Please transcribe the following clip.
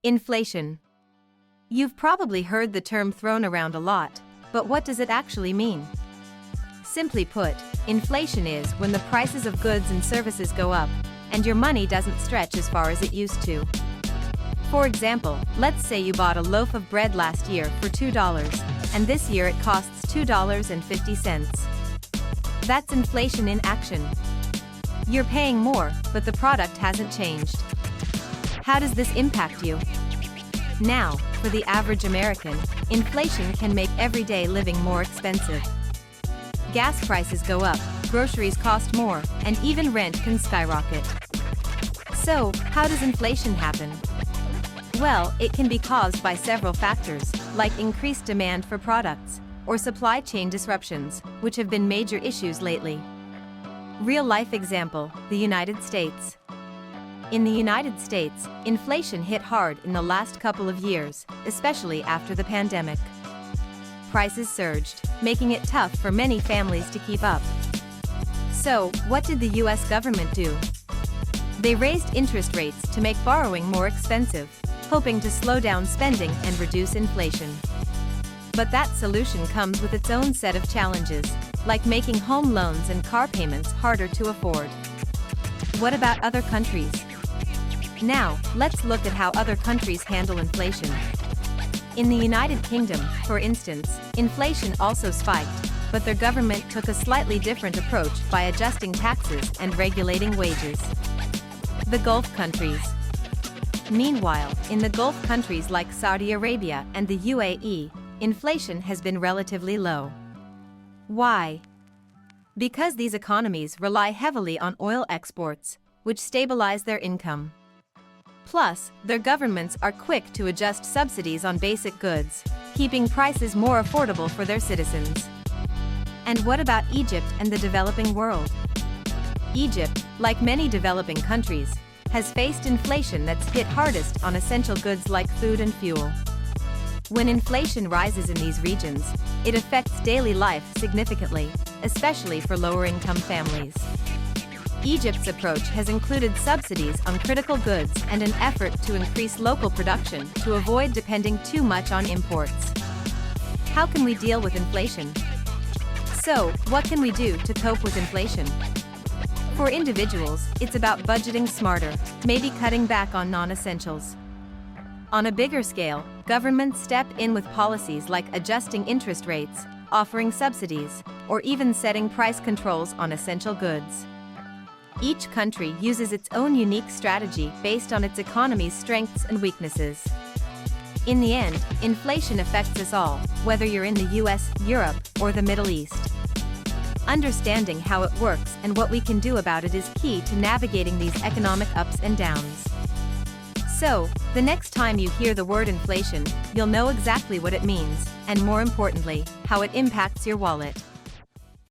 Inflation. You've probably heard the term thrown around a lot, but what does it actually mean? Simply put, inflation is when the prices of goods and services go up, and your money doesn't stretch as far as it used to. For example, let's say you bought a loaf of bread last year for $2, and this year it costs $2.50. That's inflation in action. You're paying more, but the product hasn't changed. How does this impact you? Now, for the average American, inflation can make everyday living more expensive. Gas prices go up, groceries cost more, and even rent can skyrocket. So, how does inflation happen? Well, it can be caused by several factors, like increased demand for products, or supply chain disruptions, which have been major issues lately. Real-life example, the United States. In the United States, inflation hit hard in the last couple of years, especially after the pandemic. Prices surged, making it tough for many families to keep up. So, what did the US government do? They raised interest rates to make borrowing more expensive, hoping to slow down spending and reduce inflation. But that solution comes with its own set of challenges, like making home loans and car payments harder to afford. What about other countries? Now, let's look at how other countries handle inflation. In the United Kingdom, for instance, inflation also spiked, but their government took a slightly different approach by adjusting taxes and regulating wages. The Gulf countries. Meanwhile, in the Gulf countries like Saudi Arabia and the UAE, inflation has been relatively low. Why? Because these economies rely heavily on oil exports, which stabilize their income. Plus, their governments are quick to adjust subsidies on basic goods, keeping prices more affordable for their citizens. And what about Egypt and the developing world? Egypt, like many developing countries, has faced inflation that's hit hardest on essential goods like food and fuel. When inflation rises in these regions, it affects daily life significantly, especially for lower-income families. Egypt's approach has included subsidies on critical goods and an effort to increase local production to avoid depending too much on imports. How can we deal with inflation? So, what can we do to cope with inflation? For individuals, it's about budgeting smarter, maybe cutting back on non-essentials. On a bigger scale, governments step in with policies like adjusting interest rates, offering subsidies, or even setting price controls on essential goods. Each country uses its own unique strategy based on its economy's strengths and weaknesses. In the end, inflation affects us all, whether you're in the US, Europe, or the Middle East. Understanding how it works and what we can do about it is key to navigating these economic ups and downs. So, the next time you hear the word inflation, you'll know exactly what it means, and more importantly, how it impacts your wallet.